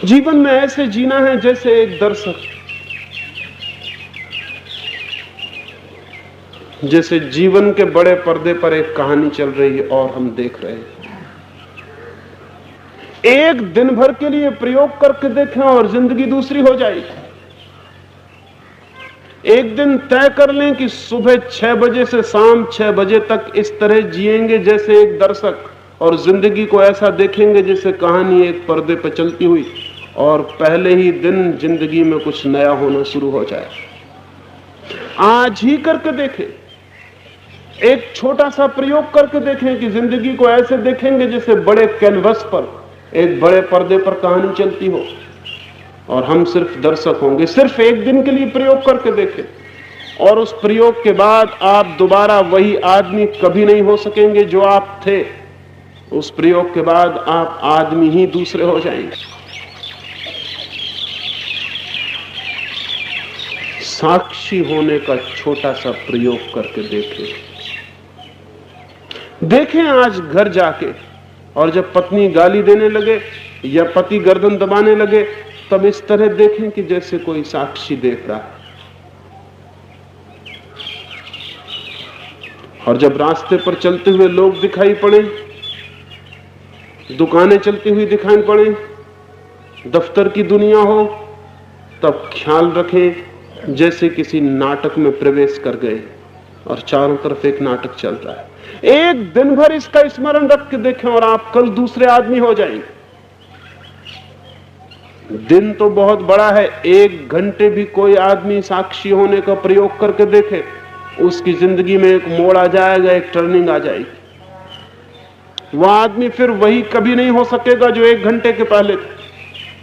जीवन में ऐसे जीना है जैसे एक दर्शक, जैसे जीवन के बड़े पर्दे पर एक कहानी चल रही है और हम देख रहे हैं। एक दिन भर के लिए प्रयोग करके देखें और जिंदगी दूसरी हो जाएगी। एक दिन तय कर लें कि सुबह 6 बजे से शाम 6 बजे तक इस तरह जिएंगे जैसे एक दर्शक, और जिंदगी को ऐसा देखेंगे जैसे कहानी एक पर्दे पर चलती हुई, और पहले ही दिन जिंदगी में कुछ नया होना शुरू हो जाए। आज ही करके देखें, एक छोटा सा प्रयोग करके देखें कि जिंदगी को ऐसे देखेंगे जैसे बड़े कैनवस पर, एक बड़े पर्दे पर कहानी चलती हो और हम सिर्फ दर्शक होंगे। सिर्फ एक दिन के लिए प्रयोग करके देखें, और उस प्रयोग के बाद आप दोबारा वही आदमी कभी नहीं हो सकेंगे जो आप थे। उस प्रयोग के बाद आप आदमी ही दूसरे हो जाएंगे। साक्षी होने का छोटा सा प्रयोग करके देखें आज घर जाके, और जब पत्नी गाली देने लगे या पति गर्दन दबाने लगे, तब इस तरह देखें कि जैसे कोई साक्षी देख रहा है। और जब रास्ते पर चलते हुए लोग दिखाई पड़े, दुकानें चलती हुई दिखाई पड़े, दफ्तर की दुनिया हो, तब ख्याल रखें जैसे किसी नाटक में प्रवेश कर गए और चारों तरफ एक नाटक चल रहा है। एक दिन भर इसका स्मरण रख के देखें और आप कल दूसरे आदमी हो जाएंगे। दिन तो बहुत बड़ा है, 1 घंटे भी कोई आदमी साक्षी होने का प्रयोग करके देखे, उसकी जिंदगी में एक मोड़ आ जाएगा, एक टर्निंग आ जाएगी। वह आदमी फिर वही कभी नहीं हो सकेगा जो 1 घंटे के पहले थे,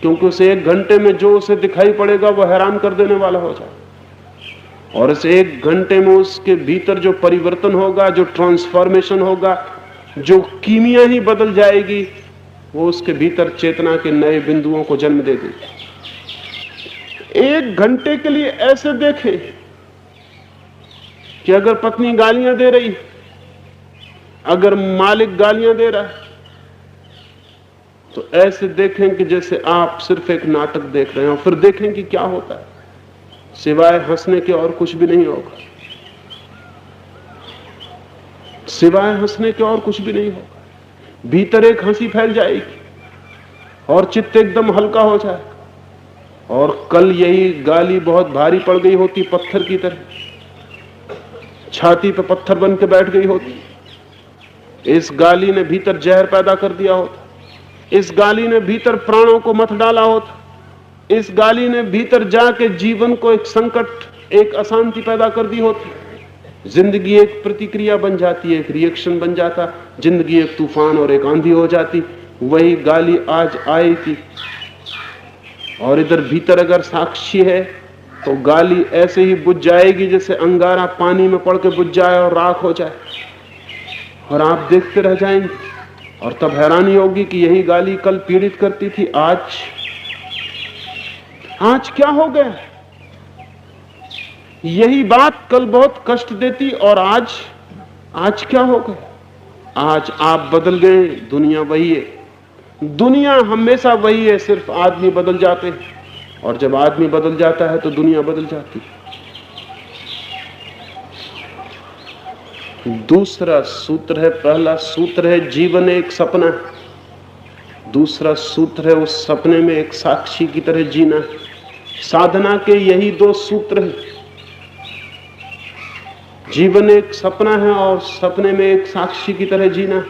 क्योंकि उस 1 घंटे में जो उसे दिखाई पड़ेगा वह हैरान कर देने वाला हो जाए। और इस 1 घंटे में उसके भीतर जो परिवर्तन होगा, जो ट्रांसफॉर्मेशन होगा, जो कीमिया ही बदल जाएगी, वो उसके भीतर चेतना के नए बिंदुओं को जन्म दे देगी। 1 घंटे के लिए ऐसे देखें कि अगर पत्नी गालियां दे रही, अगर मालिक गालियां दे रहा है, तो ऐसे देखें कि जैसे आप सिर्फ एक नाटक देख रहे हैं, और फिर देखें कि क्या होता है। सिवाय हंसने के और कुछ भी नहीं होगा, सिवाय हंसने के और कुछ भी नहीं होगा। भीतर एक हंसी फैल जाएगी और चित्त एकदम हल्का हो जाएगा। और कल यही गाली बहुत भारी पड़ गई होती, पत्थर की तरह छाती पे पत्थर बन के बैठ गई होती। इस गाली ने भीतर जहर पैदा कर दिया होता, इस गाली ने भीतर प्राणों को मथ डाला होता, इस गाली ने भीतर जाके जीवन को एक संकट, एक अशांति पैदा कर दी होती। जिंदगी एक प्रतिक्रिया बन जाती है, एक रिएक्शन बन जाता, जिंदगी एक तूफान और एक आंधी हो जाती। वही गाली आज आई थी, और इधर भीतर अगर साक्षी है तो गाली ऐसे ही बुझ जाएगी जैसे अंगारा पानी में पड़ के बुझ जाए और राख हो जाए, और आप देखते रह जाएंगे। और तब हैरानी होगी कि यही गाली कल पीड़ित करती थी, आज क्या हो गया। यही बात कल बहुत कष्ट देती, और आज क्या हो गया। आज आप बदल गए, दुनिया वही है। दुनिया हमेशा वही है, सिर्फ आदमी बदल जाते हैं, और जब आदमी बदल जाता है तो दुनिया बदल जाती है। दूसरा सूत्र है, पहला सूत्र है जीवन एक सपना, दूसरा सूत्र है उस सपने में एक साक्षी की तरह जीना। साधना के यही 2 सूत्र हैं। जीवन एक सपना है और सपने में एक साक्षी की तरह जीना।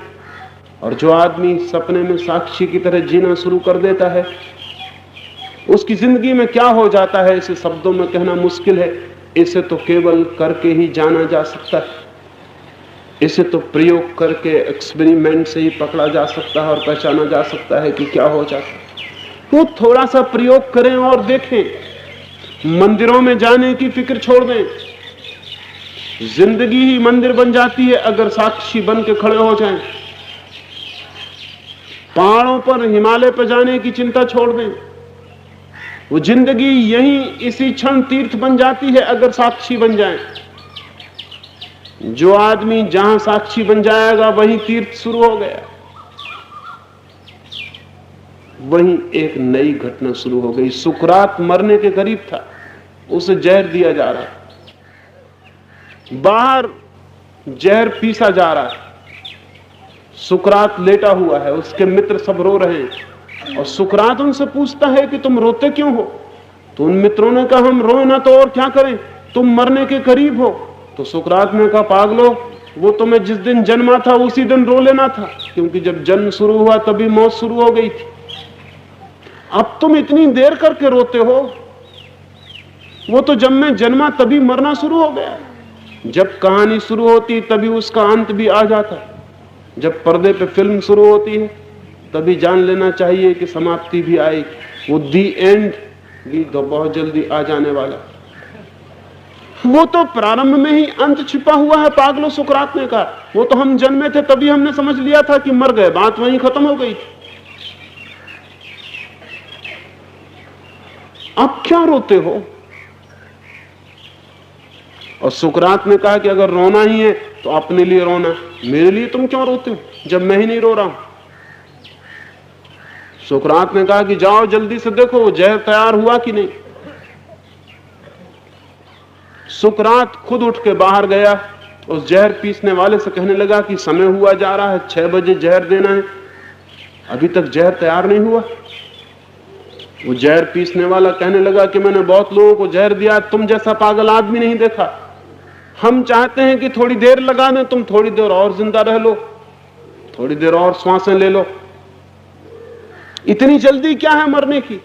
और जो आदमी सपने में साक्षी की तरह जीना शुरू कर देता है, उसकी जिंदगी में क्या हो जाता है इसे शब्दों में कहना मुश्किल है। इसे तो केवल करके ही जाना जा सकता है, इसे तो प्रयोग करके, एक्सपेरिमेंट से ही पकड़ा जा सकता है और पहचाना जा सकता है कि क्या हो जाता है। तो थोड़ा सा प्रयोग करें और देखें। मंदिरों में जाने की फिक्र छोड़ दें। जिंदगी ही मंदिर बन जाती है अगर साक्षी बन के खड़े हो जाएं। पहाड़ों पर, हिमालय पर जाने की चिंता छोड़ दें। वो जिंदगी यहीं इसी क्षण तीर्थ बन जाती है अगर साक्षी बन जाए। जो आदमी जहां साक्षी बन जाएगा वहीं तीर्थ शुरू हो गया। वहीं एक नई घटना शुरू हो गई। सुकरात मरने के करीब था, उसे जहर दिया जा रहा है, बाहर जहर पीसा जा रहा है, सुकरात लेटा हुआ है, उसके मित्र सब रो रहे हैं और सुकरात उनसे पूछता है कि तुम रोते क्यों हो? तो उन मित्रों ने कहा हम रोए ना तो और क्या करें, तुम मरने के करीब हो। तो सुकरात ने कहा पागलो, वो तो मैं जिस दिन जन्मा था उसी दिन रो लेना था, क्योंकि जब जन्म शुरू हुआ तभी मौत शुरू हो गई थी। अब तुम इतनी देर करके रोते हो, वो तो जब मैं जन्मा तभी मरना शुरू हो गया। जब कहानी शुरू होती तभी उसका अंत भी आ जाता, जब पर्दे पे फिल्म शुरू होती है तभी जान लेना चाहिए कि समाप्ति भी आएगी। वो दी एंड भी तो बहुत जल्दी आ जाने वाला, वो तो प्रारंभ में ही अंत छिपा हुआ है। पागलो, सुकरात ने कहा, वो तो हम जन्मे थे तभी हमने समझ लिया था कि मर गए, बात वहीं खत्म हो गई थी। अब क्या रोते हो? और सुकरात ने कहा कि अगर रोना ही है तो अपने लिए रोना, मेरे लिए तुम क्यों रोते हो जब मैं ही नहीं रो रहा हूं? सुकरात ने कहा कि जाओ जल्दी से देखो वो जहर तैयार हुआ कि नहीं। सुकरात खुद उठ के बाहर गया, उस जहर पीसने वाले से कहने लगा कि समय हुआ जा रहा है, 6 बजे जहर देना है, अभी तक जहर तैयार नहीं हुआ। वो जहर पीसने वाला कहने लगा कि मैंने बहुत लोगों को जहर दिया, तुम जैसा पागल आदमी नहीं देखा। हम चाहते हैं कि थोड़ी देर लगा दें, तुम थोड़ी देर और जिंदा रह लो, थोड़ी देर और श्वासें ले लो, इतनी जल्दी क्या है मरने की?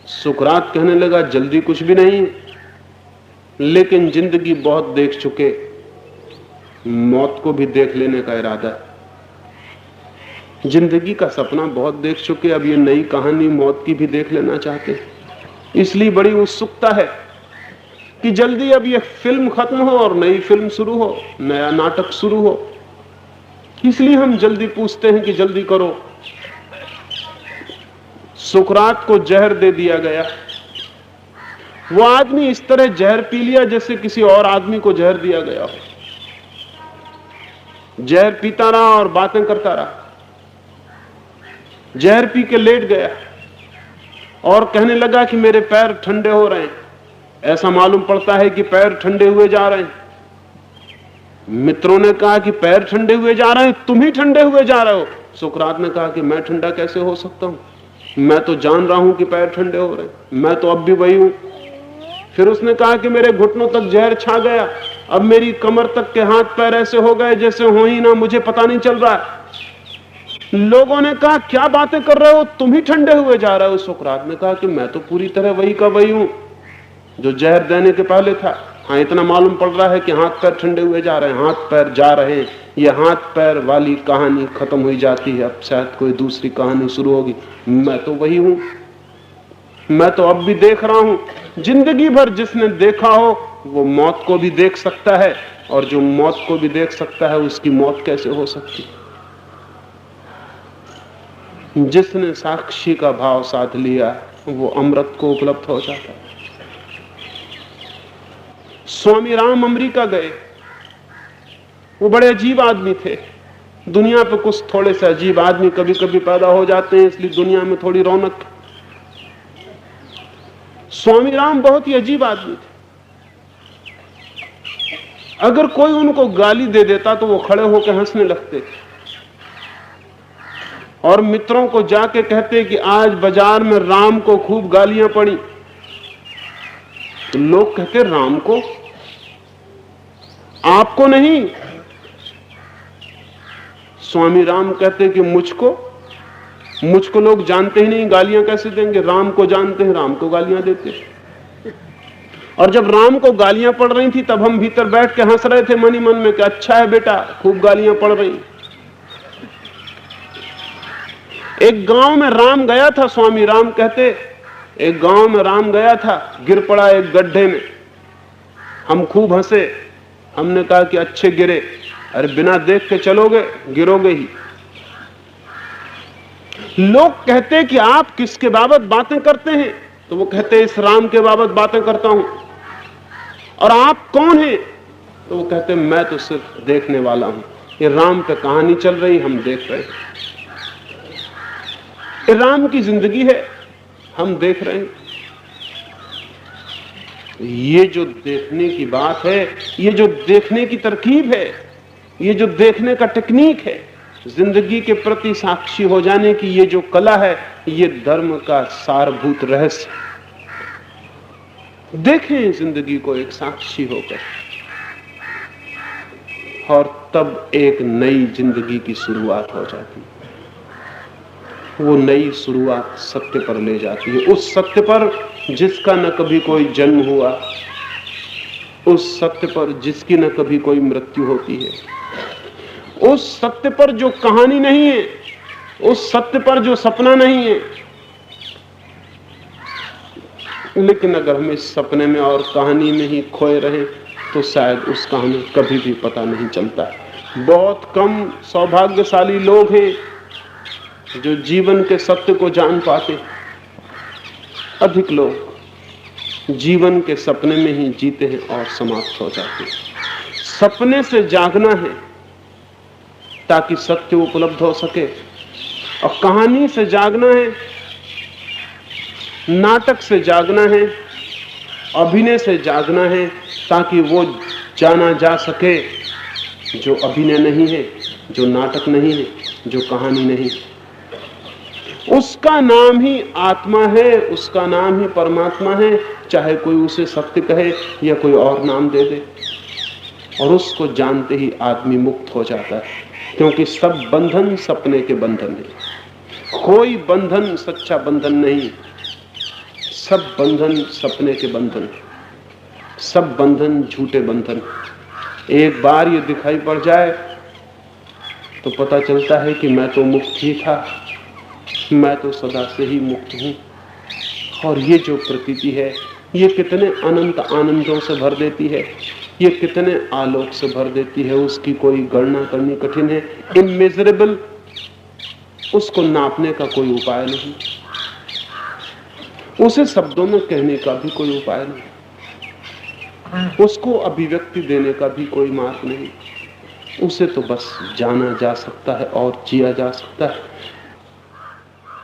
सुकरात कहने लगा जल्दी कुछ भी नहीं, लेकिन जिंदगी बहुत देख चुके, मौत को भी देख लेने का इरादा है। जिंदगी का सपना बहुत देख चुके, अब ये नई कहानी मौत की भी देख लेना चाहते, इसलिए बड़ी उत्सुकता है कि जल्दी अब ये फिल्म खत्म हो और नई फिल्म शुरू हो, नया नाटक शुरू हो। इसलिए हम जल्दी पूछते हैं कि जल्दी करो। सुकरात को जहर दे दिया गया। वो आदमी इस तरह जहर पी लिया जैसे किसी और आदमी को जहर दिया गया हो। जहर पीता रहा और बातें करता रहा। जहर पी के लेट गया और कहने लगा कि मेरे पैर ठंडे हो रहे हैं, ऐसा मालूम पड़ता है कि पैर ठंडे हुए जा रहे हैं। मित्रों ने कहा कि पैर ठंडे हुए जा रहे हैं, तुम ही ठंडे हुए जा रहे हो। सुकरात ने कहा कि मैं ठंडा कैसे हो सकता हूं, मैं तो जान रहा हूं कि पैर ठंडे हो रहे हैं, मैं तो अब भी वही हूं। फिर उसने कहा कि मेरे घुटनों तक जहर छा गया, अब मेरी कमर तक के हाथ पैर ऐसे हो गए जैसे हो ही ना, मुझे पता नहीं चल रहा है। लोगों ने कहा क्या बातें कर रहे हो, तुम ही ठंडे हुए जा रहे हो। सुकरात ने कहा कि मैं तो पूरी तरह वही का वही हूं जो जहर देने के पहले था। हाँ, इतना मालूम पड़ रहा है कि हाथ पैर ठंडे हुए जा रहे हैं, हाथ पैर जा रहे हैं। ये हाथ पैर वाली कहानी खत्म हुई जाती है, अब शायद कोई दूसरी कहानी शुरू होगी। मैं तो वही हूं, मैं तो अब भी देख रहा हूं। जिंदगी भर जिसने देखा हो वो मौत को भी देख सकता है, और जो मौत को भी देख सकता है उसकी मौत कैसे हो सकती? जिसने साक्षी का भाव साध लिया वो अमृत को उपलब्ध हो जाता है। स्वामी राम अमेरिका गए, वो बड़े अजीब आदमी थे। दुनिया पे कुछ थोड़े से अजीब आदमी कभी कभी पैदा हो जाते हैं, इसलिए दुनिया में थोड़ी रौनक। स्वामी राम बहुत ही अजीब आदमी थे। अगर कोई उनको गाली दे देता तो वो खड़े होकर हंसने लगते और मित्रों को जाके कहते कि आज बाजार में राम को खूब गालियां पड़ी। तो लोग कहते राम को, आपको नहीं। स्वामी राम कहते कि मुझको लोग जानते ही नहीं, गालियां कैसे देंगे? राम को जानते हैं, राम को गालियां देते। और जब राम को गालियां पड़ रही थी तब हम भीतर बैठ के हंस रहे थे मनी मन में कि अच्छा है बेटा, खूब गालियां पड़ रही। एक गांव में राम गया था, स्वामी राम कहते एक गांव में राम गया था, गिर पड़ा एक गड्ढे में। हम खूब हंसे, हमने कहा कि अच्छे गिरे। अरे बिना देख के चलोगे, गिरोगे ही। लोग कहते कि आप किसके बाबत बातें करते हैं? तो वो कहते इस राम के बाबत बातें करता हूं। और आप कौन हैं? तो वो कहते मैं तो सिर्फ देखने वाला हूं, ये राम पे कहानी चल रही, हम देख रहे हैं। राम की जिंदगी है, हम देख रहे हैं। ये जो देखने की बात है, ये जो देखने की तरकीब है, ये जो देखने का टेक्निक है, जिंदगी के प्रति साक्षी हो जाने की ये जो कला है, ये धर्म का सारभूत रहस्य। देखें जिंदगी को एक साक्षी होकर, और तब एक नई जिंदगी की शुरुआत हो जाती है। वो नई शुरुआत सत्य पर ले जाती है, उस सत्य पर जिसका न कभी कोई जन्म हुआ, उस सत्य पर जिसकी न कभी कोई मृत्यु होती है, उस सत्य पर जो कहानी नहीं है, उस सत्य पर जो सपना नहीं है। लेकिन अगर हम इस सपने में और कहानी में ही खोए रहें तो शायद उसका हमें कभी भी पता नहीं चलता। बहुत कम सौभाग्यशाली लोग हैं जो जीवन के सत्य को जान पाते। अधिक लोग जीवन के सपने में ही जीते हैं और समाप्त हो जाते हैं। सपने से जागना है ताकि सत्य उपलब्ध हो सके, और कहानी से जागना है, नाटक से जागना है, अभिनय से जागना है, ताकि वो जाना जा सके जो अभिनय नहीं है, जो नाटक नहीं है, जो कहानी नहीं। उसका नाम ही आत्मा है, उसका नाम ही परमात्मा है, चाहे कोई उसे सत्य कहे या कोई और नाम दे दे। और उसको जानते ही आदमी मुक्त हो जाता है, क्योंकि सब बंधन सपने के बंधन है। कोई बंधन सच्चा बंधन नहीं, सब बंधन सपने के बंधन, सब बंधन झूठे बंधन। एक बार ये दिखाई पड़ जाए तो पता चलता है कि मैं तो मुक्त ही था, मैं तो सदा से ही मुक्त हूं। और ये जो प्रतीति है, ये कितने अनंत आनंदों से भर देती है, ये कितने आलोक से भर देती है, उसकी कोई गणना करनी कठिन है। इमेजरेबल, उसको नापने का कोई उपाय नहीं, उसे शब्दों में कहने का भी कोई उपाय नहीं, उसको अभिव्यक्ति देने का भी कोई मार्ग नहीं। उसे तो बस जाना जा सकता है और जिया जा सकता है।